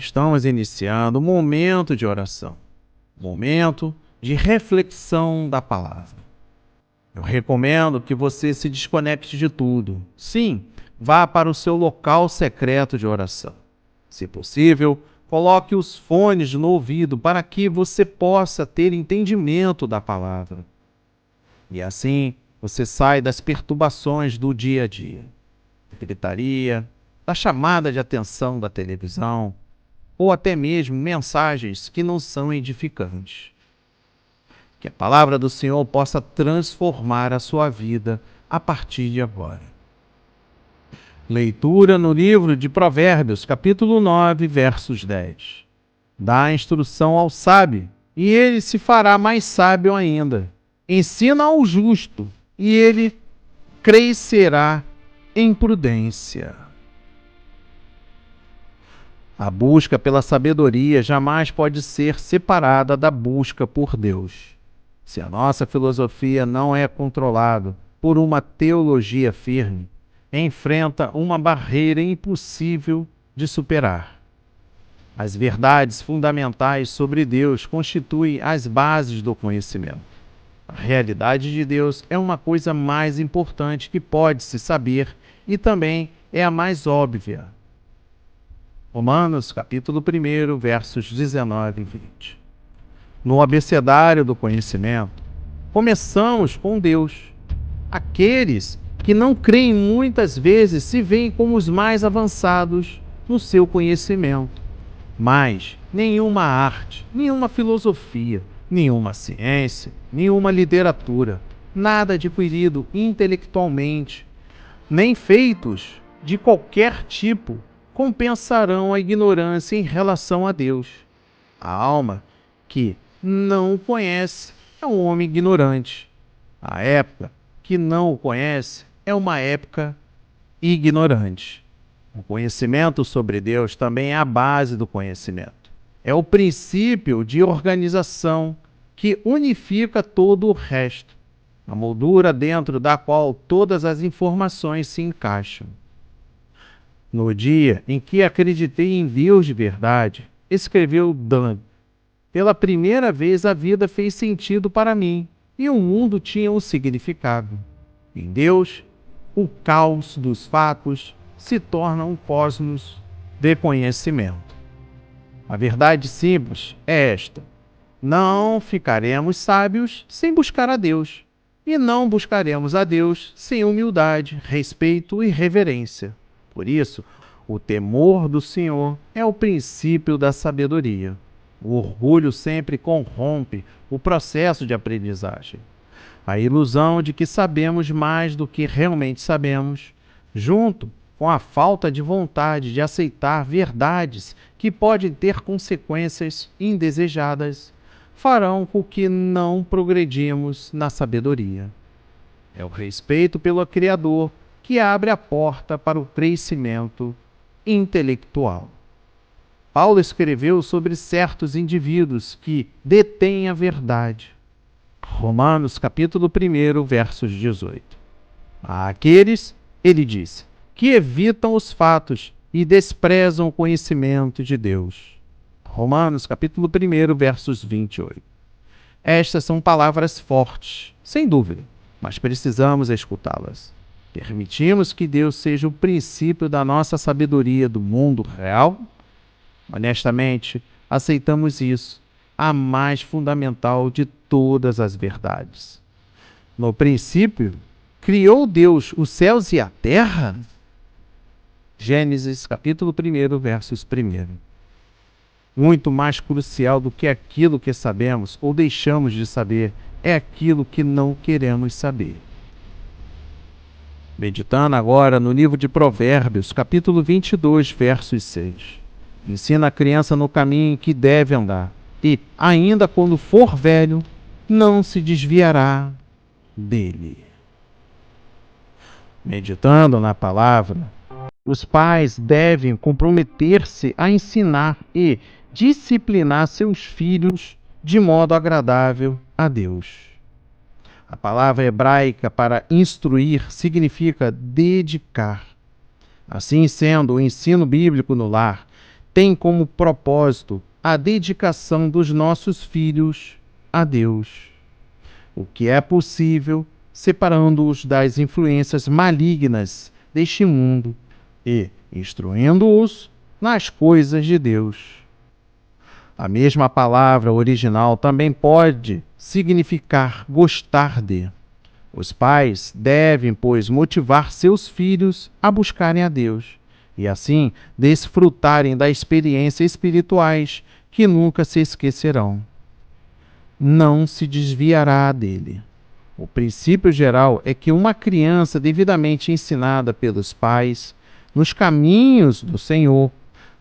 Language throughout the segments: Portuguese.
Estamos iniciando um momento de oração, momento de reflexão da palavra. Eu recomendo que você se desconecte de tudo. Sim, vá para o seu local secreto de oração. Se possível, coloque os fones no ouvido para que você possa ter entendimento da palavra. E assim, você sai das perturbações do dia a dia, da gritaria, da chamada de atenção da televisão, ou até mesmo mensagens que não são edificantes. Que a palavra do Senhor possa transformar a sua vida a partir de agora. Leitura no livro de Provérbios, capítulo 9, versos 10. Dá a instrução ao sábio, e ele se fará mais sábio ainda. Ensina ao justo, e ele crescerá em prudência. A busca pela sabedoria jamais pode ser separada da busca por Deus. Se a nossa filosofia não é controlada por uma teologia firme, enfrenta uma barreira impossível de superar. As verdades fundamentais sobre Deus constituem as bases do conhecimento. A realidade de Deus é uma coisa mais importante que pode se saber e também é a mais óbvia. Romanos, capítulo 1, versos 19 e 20. No abecedário do conhecimento, começamos com Deus. Aqueles que não creem muitas vezes se veem como os mais avançados no seu conhecimento. Mas nenhuma arte, nenhuma filosofia, nenhuma ciência, nenhuma literatura, nada adquirido intelectualmente, nem feitos de qualquer tipo, compensarão a ignorância em relação a Deus. A alma que não o conhece é um homem ignorante. A época que não o conhece é uma época ignorante. O conhecimento sobre Deus também é a base do conhecimento. É o princípio de organização que unifica todo o resto, a moldura dentro da qual todas as informações se encaixam. No dia em que acreditei em Deus de verdade, escreveu Dan, pela primeira vez a vida fez sentido para mim e o mundo tinha um significado. Em Deus, o caos dos fatos se torna um cosmos de conhecimento. A verdade simples é esta: não ficaremos sábios sem buscar a Deus, e não buscaremos a Deus sem humildade, respeito e reverência. Por isso, o temor do Senhor é o princípio da sabedoria. O orgulho sempre corrompe o processo de aprendizagem. A ilusão de que sabemos mais do que realmente sabemos, junto com a falta de vontade de aceitar verdades que podem ter consequências indesejadas, farão com que não progredimos na sabedoria. É o respeito pelo Criador que abre a porta para o crescimento intelectual. Paulo escreveu sobre certos indivíduos que detêm a verdade. Romanos, capítulo 1, versos 18. Àqueles, ele disse, que evitam os fatos e desprezam o conhecimento de Deus. Romanos, capítulo 1, versos 28. Estas são palavras fortes, sem dúvida, mas precisamos escutá-las. Permitimos que Deus seja o princípio da nossa sabedoria do mundo real? Honestamente, aceitamos isso, a mais fundamental de todas as verdades. No princípio, criou Deus os céus e a terra? Gênesis, capítulo 1, versos 1. Muito mais crucial do que aquilo que sabemos ou deixamos de saber é aquilo que não queremos saber. Meditando agora no livro de Provérbios, capítulo 22, versos 6. Ensina a criança no caminho em que deve andar, e, ainda quando for velho, não se desviará dele. Meditando na palavra, os pais devem comprometer-se a ensinar e disciplinar seus filhos de modo agradável a Deus. A palavra hebraica para instruir significa dedicar. Assim sendo, o ensino bíblico no lar tem como propósito a dedicação dos nossos filhos a Deus, o que é possível separando-os das influências malignas deste mundo e instruindo-os nas coisas de Deus. A mesma palavra original também pode significar gostar de. Os pais devem, pois, motivar seus filhos a buscarem a Deus e, assim, desfrutarem das experiências espirituais que nunca se esquecerão. Não se desviará dele. O princípio geral é que uma criança devidamente ensinada pelos pais nos caminhos do Senhor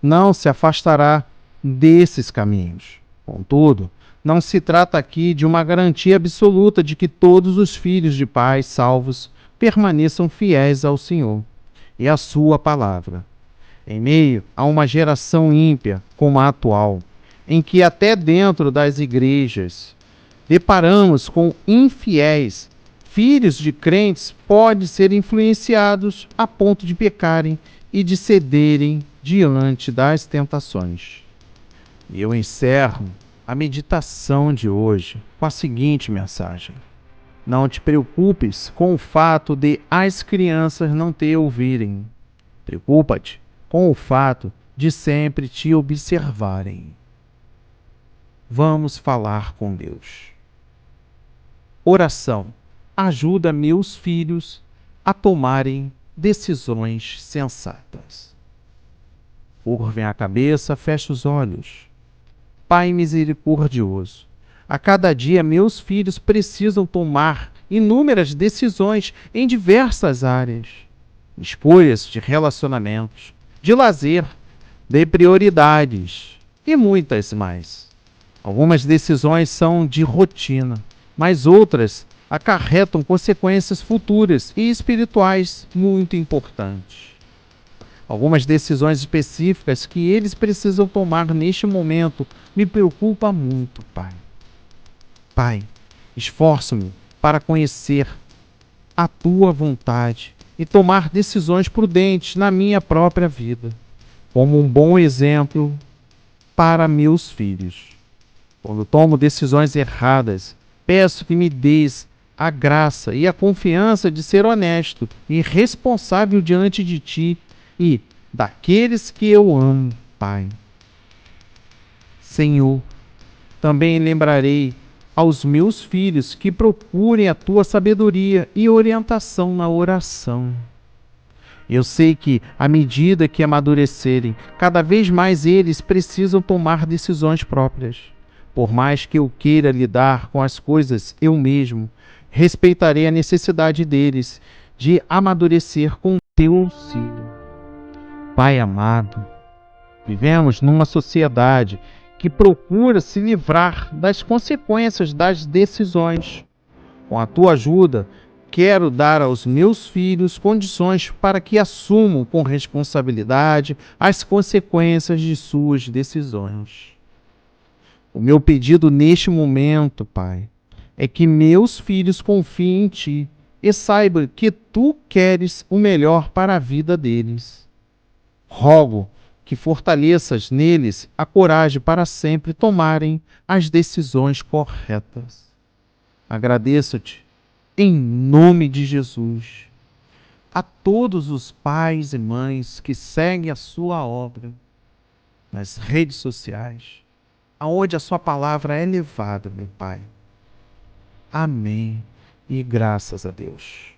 não se afastará desses caminhos. Contudo, não se trata aqui de uma garantia absoluta de que todos os filhos de pais salvos permaneçam fiéis ao Senhor e à sua palavra. Em meio a uma geração ímpia como a atual, em que até dentro das igrejas deparamos com infiéis, filhos de crentes podem ser influenciados a ponto de pecarem e de cederem diante das tentações. E eu encerro a meditação de hoje com a seguinte mensagem: não te preocupes com o fato de as crianças não te ouvirem. Preocupa-te com o fato de sempre te observarem. Vamos falar com Deus. Oração. Ajuda meus filhos a tomarem decisões sensatas. Curvem a cabeça, feche os olhos. Pai misericordioso, a cada dia meus filhos precisam tomar inúmeras decisões em diversas áreas. Escolhas de relacionamentos, de lazer, de prioridades e muitas mais. Algumas decisões são de rotina, mas outras acarretam consequências futuras e espirituais muito importantes. Algumas decisões específicas que eles precisam tomar neste momento me preocupam muito, Pai. Pai, esforço-me para conhecer a Tua vontade e tomar decisões prudentes na minha própria vida, como um bom exemplo para meus filhos. Quando tomo decisões erradas, peço que me dês a graça e a confiança de ser honesto e responsável diante de Ti e daqueles que eu amo, Pai. Senhor, também lembrarei aos meus filhos que procurem a Tua sabedoria e orientação na oração. Eu sei que, à medida que amadurecerem, cada vez mais eles precisam tomar decisões próprias. Por mais que eu queira lidar com as coisas eu mesmo, respeitarei a necessidade deles de amadurecer com Teu auxílio. Pai amado, vivemos numa sociedade que procura se livrar das consequências das decisões. Com a Tua ajuda, quero dar aos meus filhos condições para que assumam com responsabilidade as consequências de suas decisões. O meu pedido neste momento, Pai, é que meus filhos confiem em Ti e saibam que Tu queres o melhor para a vida deles. Rogo que fortaleças neles a coragem para sempre tomarem as decisões corretas. Agradeço-Te, em nome de Jesus, a todos os pais e mães que seguem a Sua obra nas redes sociais, aonde a Sua palavra é levada, meu Pai. Amém e graças a Deus.